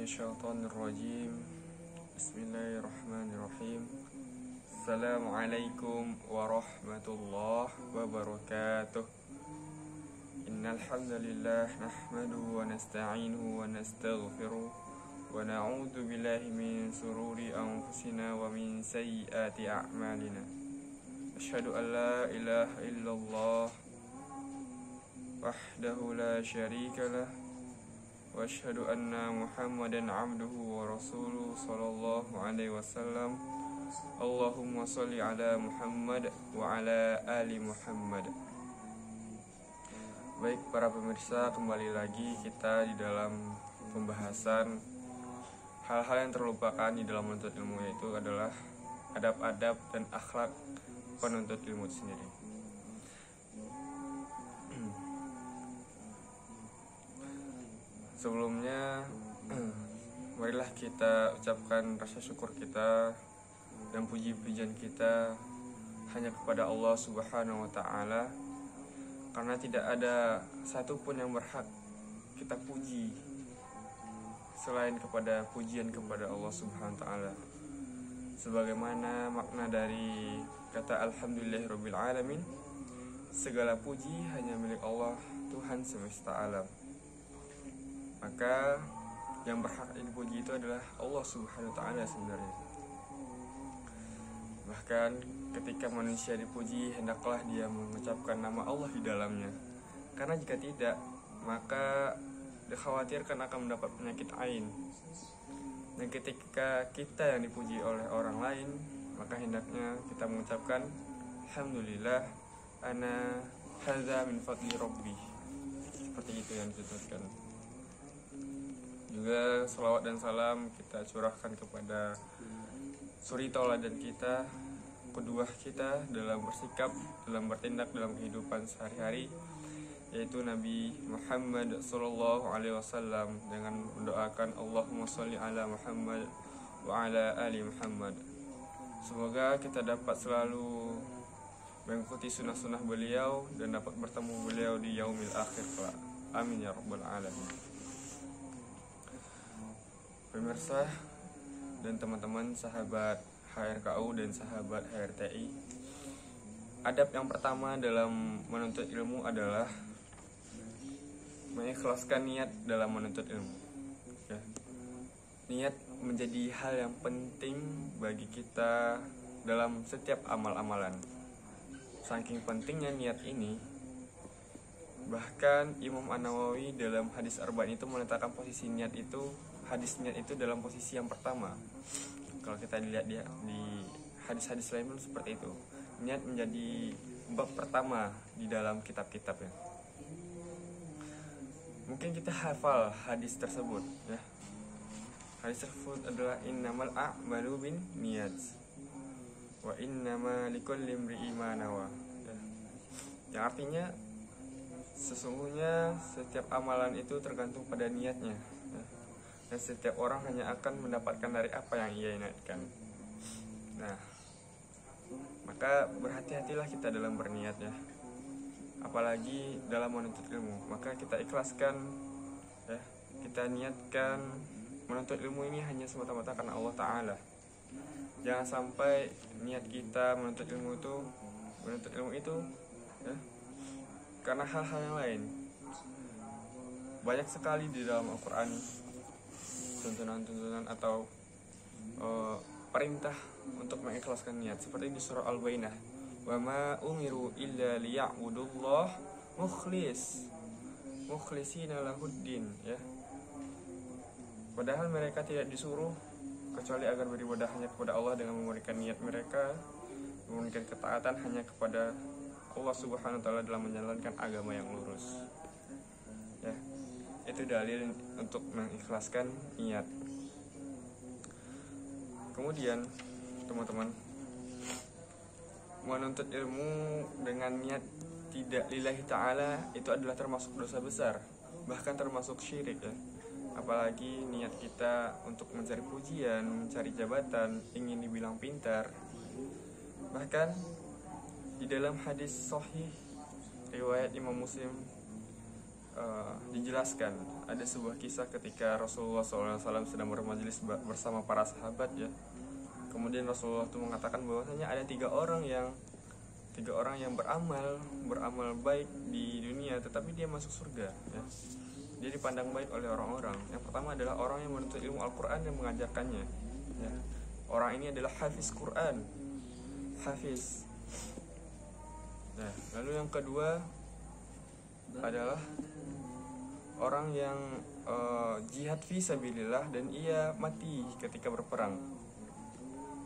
minasyaitonirrajim. Bismillahirrahmanirrahim. Assalamualaikum warahmatullahi wabarakatuh. Innal hamdalillah nahmaduhu wa nasta'inuhu wa nastaghfiruh wa na'udzu billahi min shururi anfusina wa min sayyiati a'malina. Asyhadu an la ilaha illallah wahdahu la syarika lah wa asyhadu anna Muhammadan abduhu wa rasuluhu sallallahu alaihi wasallam. Allahumma sholli ala Muhammad wa ala ali Muhammad. Baik para pemirsa, kembali lagi kita di dalam pembahasan hal-hal yang terlupakan di dalam menuntut ilmu, yaitu adalah adab-adab dan akhlak penuntut ilmu sendiri. Sebelumnya, marilah kita ucapkan rasa syukur kita dan puji-pujian kita hanya kepada Allah Subhanahu wa Ta'ala, karena tidak ada satupun yang berhak kita puji selain kepada pujian kepada Allah Subhanahu wa Ta'ala. Sebagaimana makna dari kata Alhamdulillahirabbil alamin, segala puji hanya milik Allah, Tuhan semesta alam. Maka yang berhak dipuji itu adalah Allah Subhanahu wa Ta'ala sebenarnya. Bahkan ketika manusia dipuji, hendaklah dia mengucapkan nama Allah di dalamnya. Karena jika tidak, maka dikhawatirkan akan mendapat penyakit ain. Dan ketika kita yang dipuji oleh orang lain, maka hendaknya kita mengucapkan Alhamdulillah ana hadza min fadli rabbi. Seperti itu yang disebutkan. Juga salawat dan salam kita curahkan kepada suri tauladan kita, kedua kita dalam bersikap, dalam bertindak dalam kehidupan sehari-hari, yaitu Nabi Muhammad sallallahu alaihi wasallam, dengan mendoakan Allahumma sholli ala Muhammad wa ala ali Muhammad. Semoga kita dapat selalu mengikuti sunnah-sunnah beliau dan dapat bertemu beliau di yaumil akhir kelak. Amin ya rabbal alamin. Pemirsa dan teman-teman sahabat HRKU dan sahabat HRTI, adab yang pertama dalam menuntut ilmu adalah mengikhlaskan niat dalam menuntut ilmu. Ya. Niat menjadi hal yang penting bagi kita dalam setiap amal-amalan. Saking pentingnya niat ini, bahkan Imam An-Nawawi dalam hadis Arba'in itu meletakkan posisi niat itu, hadis niat itu dalam posisi yang pertama. Kalau kita dilihat di hadis-hadis lain pun seperti itu. Niat menjadi bab pertama di dalam kitab-kitabnya. Mungkin kita hafal hadis tersebut, ya. Hadis tersebut adalah innamal a'malu bin niyat wa innama likulli imri'in ma nawa. Ya. Yang artinya sesungguhnya setiap amalan itu tergantung pada niatnya. Ya. Dan setiap orang hanya akan mendapatkan dari apa yang ia niatkan. Nah, maka berhati-hatilah kita dalam berniat, ya. Apalagi dalam menuntut ilmu, maka kita ikhlaskan, ya. Kita niatkan menuntut ilmu ini hanya semata-mata karena Allah Ta'ala. Jangan sampai niat kita menuntut ilmu itu, ya, karena hal-hal yang lain. Banyak sekali di dalam Al-Quran tuntunan-tuntunan atau perintah untuk mengikhlaskan niat, seperti di surah Al-Bainah, wa ma umiru illa liya'budullah mukhlisina lahuddin, ya. Padahal mereka tidak disuruh kecuali agar beribadah hanya kepada Allah dengan memberikan niat mereka, memberikan ketaatan hanya kepada Allah Subhanahu wa Ta'ala dalam menjalankan agama yang lurus, ya. Itu dalil untuk mengikhlaskan niat. Kemudian teman-teman, menuntut ilmu dengan niat tidak lillahi ta'ala itu adalah termasuk dosa besar, bahkan termasuk syirik, ya. Apalagi niat kita untuk mencari pujian, mencari jabatan, ingin dibilang pintar. Bahkan di dalam hadis sahih riwayat Imam Muslim, dijelaskan ada sebuah kisah ketika Rasulullah SAW sedang bermajelis bersama para sahabat ya. Kemudian Rasulullah itu mengatakan bahwasanya ada tiga orang yang beramal baik di dunia, tetapi dia masuk surga ya. Dia dipandang baik oleh orang-orang. Yang pertama adalah orang yang menuntut ilmu Al-Quran dan mengajarkannya ya. Orang ini adalah hafiz Quran, hafiz. Nah, lalu yang kedua adalah orang yang jihad fi sabilillah dan ia mati ketika berperang.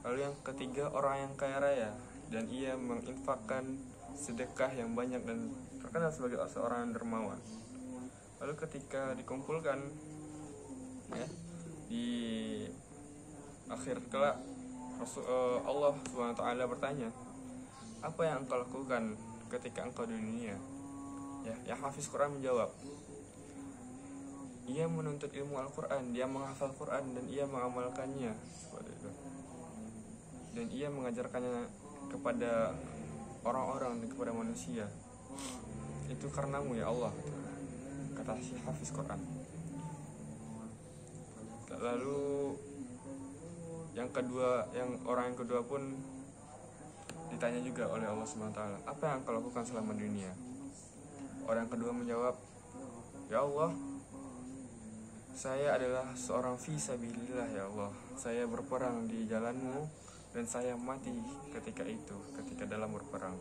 Lalu yang ketiga orang yang kaya raya dan ia menginfakkan sedekah yang banyak dan terkenal sebagai seorang dermawan. Lalu ketika dikumpulkan ya, di akhir kelak Allah SWT bertanya, apa yang engkau lakukan ketika engkau di dunia? Ya, yang hafiz Quran menjawab, ia menuntut ilmu Al-Quran, dia menghafal Quran dan ia mengamalkannya seperti itu. Dan ia mengajarkannya kepada orang-orang dan kepada manusia. Itu karenamu ya Allah, kata si hafiz Quran. Lalu orang yang kedua pun ditanya juga oleh Allah SWT, apa yang kau lakukan selama dunia? Orang yang kedua menjawab, ya Allah, saya adalah seorang fi sabilillah ya Allah. Saya berperang di jalanmu dan saya mati ketika dalam berperang.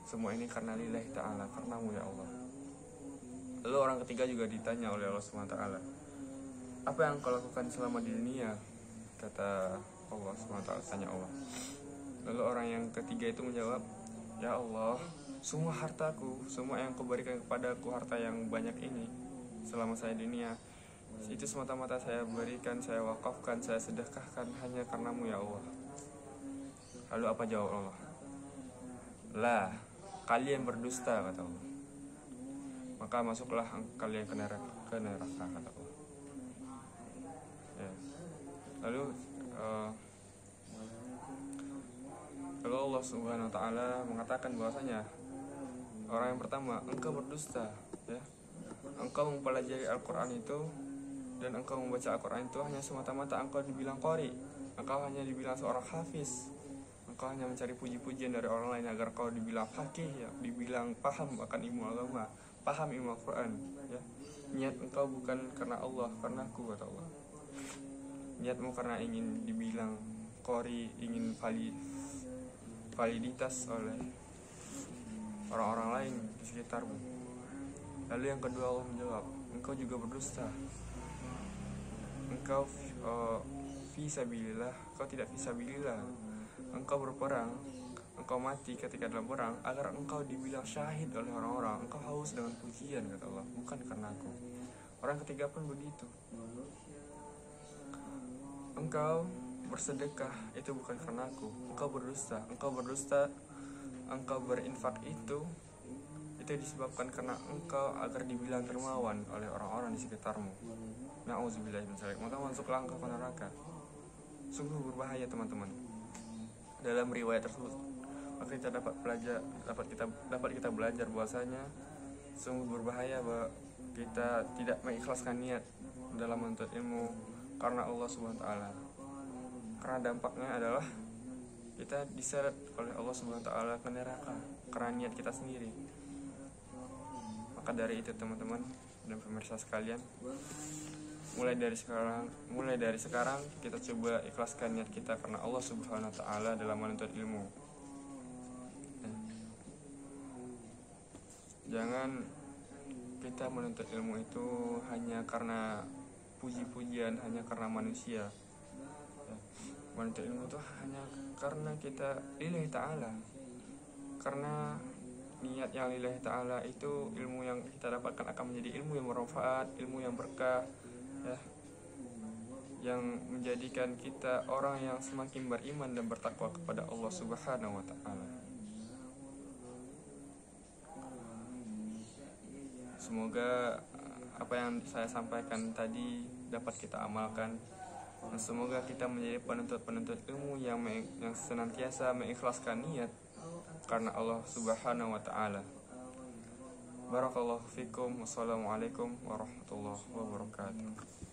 Semua ini karena lillahi ta'ala, karenamu ya Allah. Lalu orang ketiga juga ditanya oleh Allah SWT, apa yang kau lakukan selama di dunia? Kata Allah SWT, tanya Allah. Lalu orang yang ketiga itu menjawab, ya Allah, semua hartaku, semua yang kau berikan kepadaku, harta yang banyak ini selama saya di dunia, itu semata-mata saya berikan, saya wakafkan, saya sedekahkan hanya karenamu ya Allah. Lalu apa jawab Allah? Lah, kalian berdusta, kata Allah. Maka masuklah kalian ke neraka, kata Allah ya. Lalu Allah Subhanahu wa ta'ala mengatakan bahwasanya orang yang pertama, engkau berdusta ya. Engkau mempelajari Al-Quran itu dan engkau membaca Al-Quran itu hanya semata-mata engkau dibilang qari, engkau hanya dibilang seorang hafiz, engkau hanya mencari puji-pujian dari orang lain agar kau dibilang faqih ya, dibilang paham akan ilmu agama, paham ilmu Al-Quran ya. Niat engkau bukan karena Allah, karena aku, kata Allah. Niatmu karena ingin dibilang qari, ingin validitas oleh orang-orang lain di sekitarmu. Lalu yang kedua Allah menjawab, engkau juga berdusta. Engkau fi sabilillah, engkau tidak fi sabilillah. Engkau berperang, engkau mati ketika dalam perang agar engkau dibilang syahid oleh orang-orang. Engkau haus dengan pujian, kata Allah, bukan karena aku. Orang ketiga pun begitu. Engkau bersedekah itu bukan karena aku. Engkau berdusta, engkau berinfak itu disebabkan karena engkau agar dibilang dermawan oleh orang-orang di sekitarmu. Na'udzubillahi min dzalik. Maka masuklah engkau ke neraka. Sungguh berbahaya teman-teman. Dalam riwayat tersebut maka kita dapat kita belajar bahwasanya sungguh berbahaya bahwa kita tidak mengikhlaskan niat dalam menuntut ilmu karena Allah Subhanahu wa ta'ala. Karena dampaknya adalah kita diseret oleh Allah Subhanahu wa ta'ala ke neraka karena niat kita sendiri. Maka dari itu teman-teman dan pemirsa sekalian, mulai dari sekarang kita coba ikhlaskan niat kita karena Allah Subhanahu wa ta'ala dalam menuntut ilmu. Jangan kita menuntut ilmu itu hanya karena puji-pujian, hanya karena manusia. Menuntut ilmu itu hanya karena kita lillahi ta'ala, karena niat yang lillahi ta'ala itu ilmu yang kita dapatkan akan menjadi ilmu yang bermanfaat, ilmu yang berkah ya, yang menjadikan kita orang yang semakin beriman dan bertakwa kepada Allah Subhanahu wa ta'ala. Semoga apa yang saya sampaikan tadi dapat kita amalkan, dan semoga kita menjadi penuntut ilmu yang senantiasa mengikhlaskan niat karena Allah Subhanahu wa ta'ala. Barakallahu fikum. Wassalamualaikum warahmatullahi wabarakatuh.